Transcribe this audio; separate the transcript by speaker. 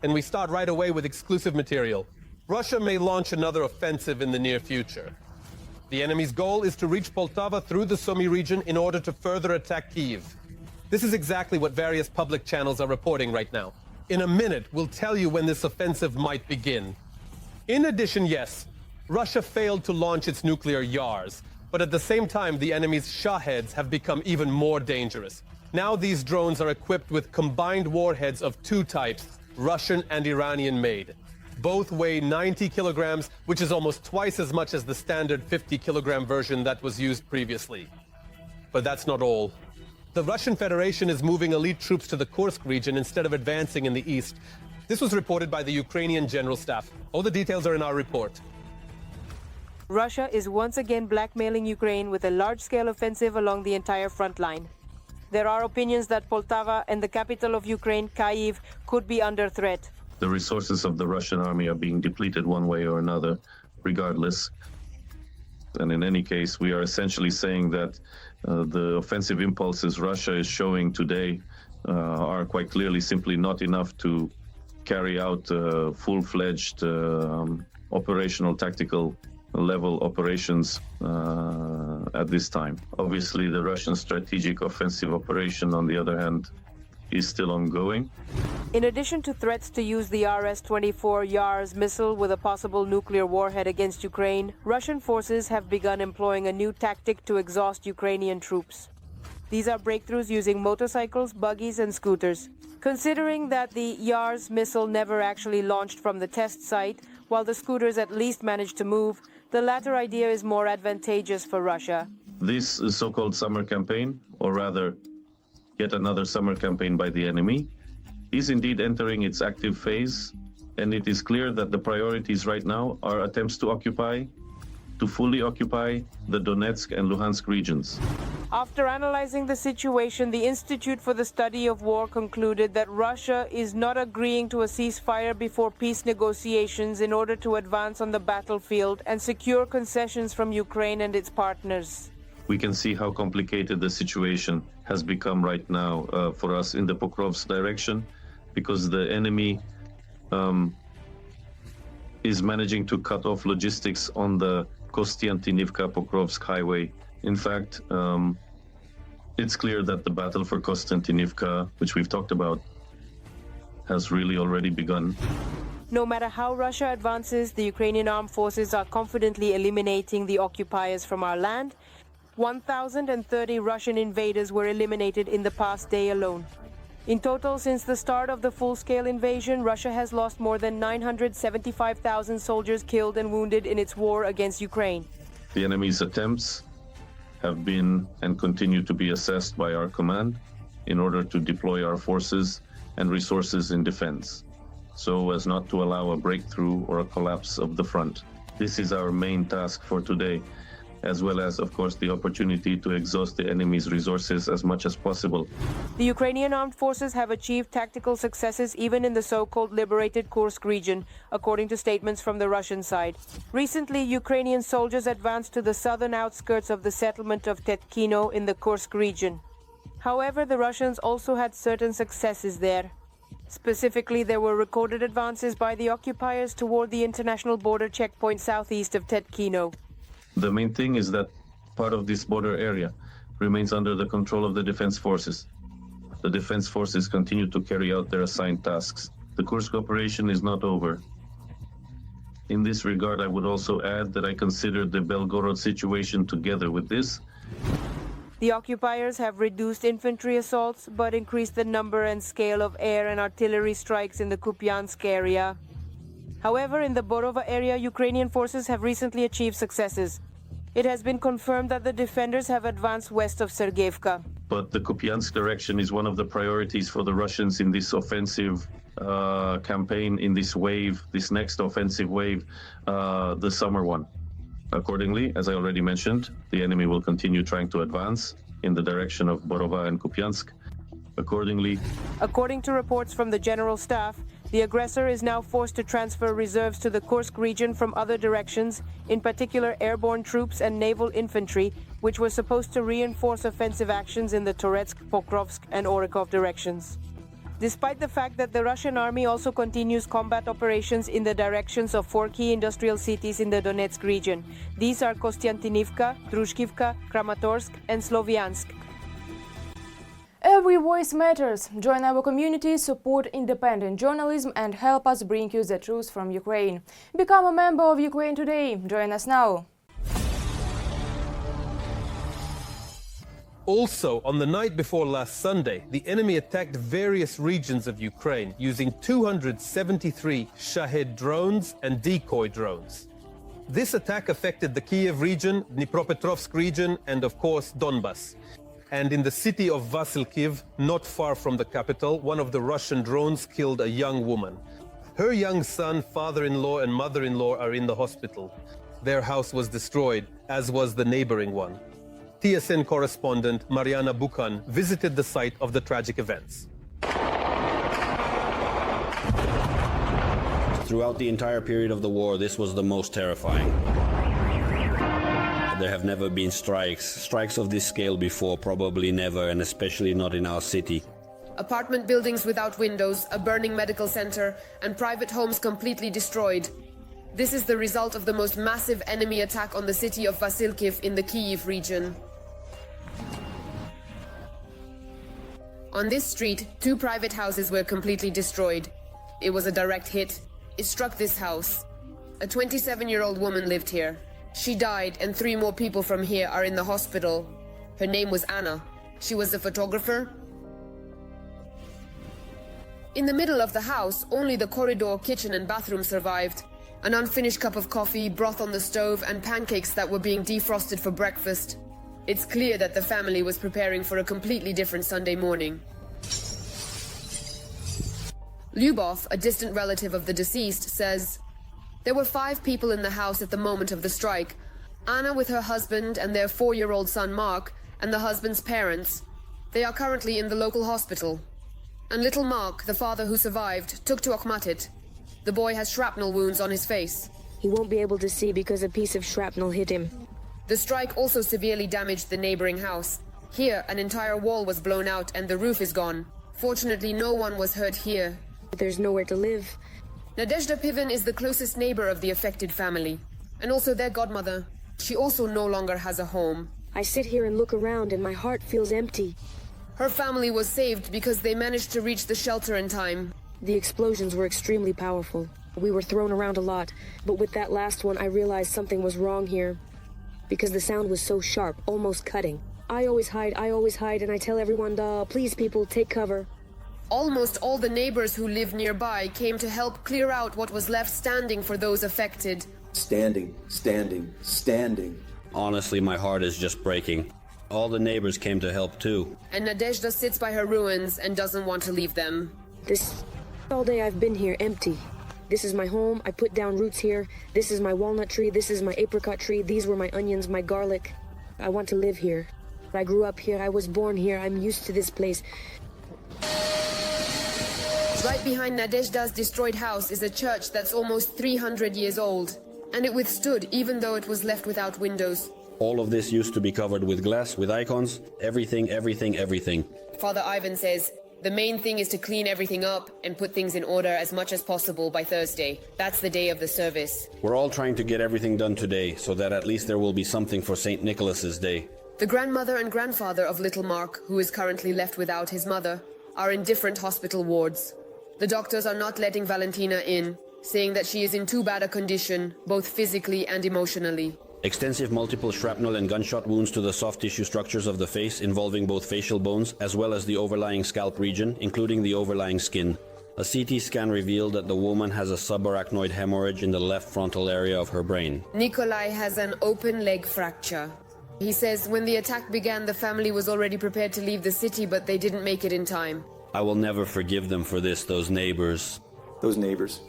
Speaker 1: and we start right away with exclusive material. Russia may launch another offensive in the near future. The enemy's goal is to reach Poltava through the Sumy region in order to further attack Kyiv. This is exactly what various public channels are reporting right now. In a minute, we'll tell you when this offensive might begin. In addition, yes, Russia failed to launch its nuclear YARS, but at the same time, the enemy's Shaheds have become even more dangerous. Now these drones are equipped with combined warheads of two types, Russian and Iranian made. Both weigh 90 kilograms, which is almost twice as much as the standard 50-kilogram version that was used previously. But that's not all. The Russian Federation is moving elite troops to the Kursk region instead of advancing in the east. This was reported by the Ukrainian General Staff. All the details are in our report.
Speaker 2: Russia is once again blackmailing Ukraine with a large-scale offensive along the entire front line. There are opinions that Poltava and the capital of Ukraine, Kyiv, could be under threat.
Speaker 3: The resources of the Russian army are being depleted one way or another, regardless. And in any case, we are essentially saying that the offensive impulses Russia is showing today are quite clearly simply not enough to carry out full-fledged operational tactical level operations at this time. Obviously, the Russian strategic offensive operation, on the other hand, is still ongoing.
Speaker 2: In addition to threats to use the RS-24 YARS missile with a possible nuclear warhead against Ukraine, Russian forces have begun employing a new tactic to exhaust Ukrainian troops. These are breakthroughs using motorcycles, buggies, and scooters. Considering that the YARS missile never actually launched from the test site, while the scooters at least managed to move, the latter idea is more advantageous for Russia.
Speaker 3: This so-called summer campaign, or rather, yet another summer campaign by the enemy, is indeed entering its active phase, and it is clear that the priorities right now are attempts to fully occupy the Donetsk and Luhansk regions.
Speaker 2: After analyzing the situation, the Institute for the Study of War concluded that Russia is not agreeing to a ceasefire before peace negotiations in order to advance on the battlefield and secure concessions from Ukraine and its partners.
Speaker 3: We can see how complicated the situation has become right now for us in the Pokrovsk direction, because the enemy is managing to cut off logistics on the Kostiantynivka-Pokrovsk highway. In fact, it's clear that the battle for Kostiantynivka, which we've talked about, has really already begun.
Speaker 2: No matter how Russia advances, the Ukrainian armed forces are confidently eliminating the occupiers from our land. 1,030 Russian invaders were eliminated in the past day alone. In total, since the start of the full-scale invasion, Russia has lost more than 975,000 soldiers killed and wounded in its war against Ukraine.
Speaker 3: The enemy's attempts have been and continue to be assessed by our command in order to deploy our forces and resources in defense, so as not to allow a breakthrough or a collapse of the front. This is our main task for today, as well as, of course, the opportunity to exhaust the enemy's resources as much as possible.
Speaker 2: The Ukrainian armed forces have achieved tactical successes even in the so-called liberated Kursk region, according to statements from the Russian side. Recently, Ukrainian soldiers advanced to the southern outskirts of the settlement of Tetkino in the Kursk region. However, the Russians also had certain successes there. Specifically, there were recorded advances by the occupiers toward the international border checkpoint southeast of Tetkino.
Speaker 3: The main thing is that part of this border area remains under the control of the defense forces. The defense forces continue to carry out their assigned tasks. The Kursk operation is not over. In this regard, I would also add that I consider the Belgorod situation together with this.
Speaker 2: The occupiers have reduced infantry assaults, but increased the number and scale of air and artillery strikes in the Kupiansk area. However, in the Borova area, Ukrainian forces have recently achieved successes. It has been confirmed that the defenders have advanced west of Sergeyevka.
Speaker 3: But the Kupiansk direction is one of the priorities for the Russians in this offensive campaign, in this wave, this next offensive wave, the summer one. Accordingly, as I already mentioned, the enemy will continue trying to advance in the direction of Borova and Kupiansk.
Speaker 2: According to reports from the General Staff, the aggressor is now forced to transfer reserves to the Kursk region from other directions, in particular airborne troops and naval infantry, which were supposed to reinforce offensive actions in the Toretsk, Pokrovsk, and Orekov directions. despite the fact that the Russian army also continues combat operations in the directions of 4 key industrial cities in the Donetsk region. These are Kostiantynivka, Drushkivka, Kramatorsk, and Sloviansk.
Speaker 4: Every voice matters. Join our community, support independent journalism and help us bring you the truth from Ukraine. Become a member of Ukraine Today. Join us now.
Speaker 1: Also, on the night before last Sunday, the enemy attacked various regions of Ukraine using 273 Shahed drones and decoy drones. This attack affected the Kyiv region, Dnipropetrovsk region, and of course Donbas. And in the city of Vasilkiv, not far from the capital, one of the Russian drones killed a young woman. Her young son, father-in-law, and mother-in-law are in the hospital. Their house was destroyed, as was the neighboring one. TSN correspondent Mariana Bukan visited the site of the tragic events.
Speaker 5: Throughout the entire period of the war, this was the most terrifying. There have never been strikes of this scale before, probably never, and especially not in our city.
Speaker 6: Apartment buildings without windows, a burning medical center, and private homes completely destroyed. This is the result of the most massive enemy attack on the city of Vasilkiv in the Kyiv region. On this street, 2 private houses were completely destroyed. It was a direct hit. It struck this house. A 27-year-old woman lived here. She died, and 3 more people from here are in the hospital. Her name was Anna. She was a photographer. In the middle of the house, only the corridor, kitchen, and bathroom survived. An unfinished cup of coffee, broth on the stove, and pancakes that were being defrosted for breakfast. It's clear that the family was preparing for a completely different Sunday morning. Lyubov, a distant relative of the deceased, says, "There were 5 people in the house at the moment of the strike. Anna with her husband and their 4-year-old son Mark, and the husband's parents. They are currently in the local hospital. And little Mark, the father who survived, took to Akhmatit. The boy has shrapnel wounds on his face.
Speaker 7: He won't be able to see because a piece of shrapnel hit him."
Speaker 6: The strike also severely damaged the neighboring house. Here, an entire wall was blown out and the roof is gone. Fortunately, no one was hurt here.
Speaker 7: There's nowhere to live.
Speaker 6: Nadezhda Pivin is the closest neighbor of the affected family, and also their godmother. She also no longer has a home.
Speaker 7: I sit here and look around and my heart feels empty.
Speaker 6: Her family was saved because they managed to reach the shelter in time.
Speaker 7: The explosions were extremely powerful. We were thrown around a lot, but with that last one I realized something was wrong here. Because the sound was so sharp, almost cutting. I always hide, and I tell everyone, please people, take cover.
Speaker 6: Almost all the neighbors who live nearby came to help clear out what was left standing for those affected.
Speaker 8: Standing.
Speaker 5: Honestly, my heart is just breaking. All the neighbors came to help too.
Speaker 6: And Nadezhda sits by her ruins and doesn't want to leave them.
Speaker 7: All day I've been here empty. This is my home, I put down roots here. This is my walnut tree, this is my apricot tree, these were my onions, my garlic. I want to live here. I grew up here, I was born here, I'm used to this place.
Speaker 6: Right behind Nadezhda's destroyed house is a church that's almost 300 years old. And it withstood even though it was left without windows.
Speaker 5: All of this used to be covered with glass, with icons, everything.
Speaker 6: Father Ivan says, the main thing is to clean everything up and put things in order as much as possible by Thursday. That's the day of the service.
Speaker 5: We're all trying to get everything done today, so that at least there will be something for St. Nicholas's Day.
Speaker 6: The grandmother and grandfather of little Mark, who is currently left without his mother, are in different hospital wards. The doctors are not letting Valentina in, saying that she is in too bad a condition, both physically and emotionally.
Speaker 5: Extensive multiple shrapnel and gunshot wounds to the soft tissue structures of the face, involving both facial bones as well as the overlying scalp region, including the overlying skin. A CT scan revealed that the woman has a subarachnoid hemorrhage in the left frontal area of her brain.
Speaker 6: Nikolai has an open leg fracture. He says when the attack began, the family was already prepared to leave the city, but they didn't make it in time.
Speaker 5: I will never forgive them for this, those neighbors.
Speaker 8: Those neighbors.